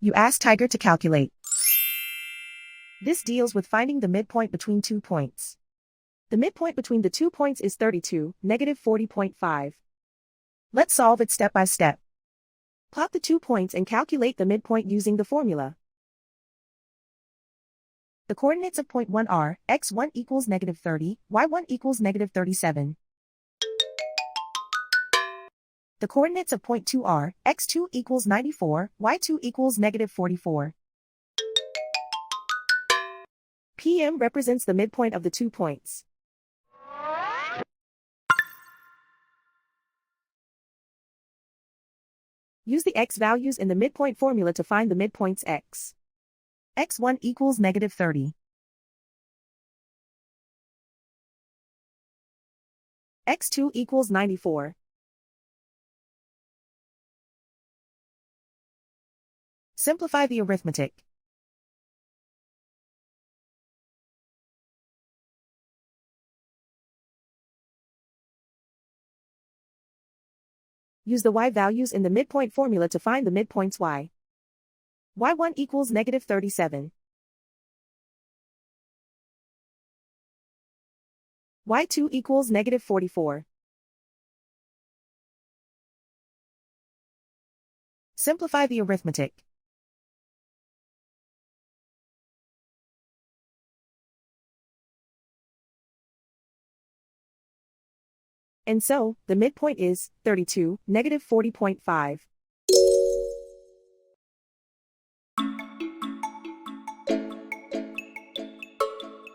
You ask Tiger to calculate. This deals with finding the midpoint between 2 points. The midpoint between the 2 points is 32, negative 40.5. Let's solve it step by step. Plot the 2 points and calculate the midpoint using the formula. The coordinates of point 1 are, x1 equals negative 30, y1 equals negative 37. The coordinates of point 2 are, x2 equals 94, y2 equals negative 44. PM represents the midpoint of the 2 points. Use the x values in the midpoint formula to find the midpoints x. x1 equals negative 30. x2 equals 94. Simplify the arithmetic. Use the y values in the midpoint formula to find the midpoints y. y1 equals negative 37. y2 equals negative 44. Simplify the arithmetic. And so, the midpoint is 32, negative 40.5.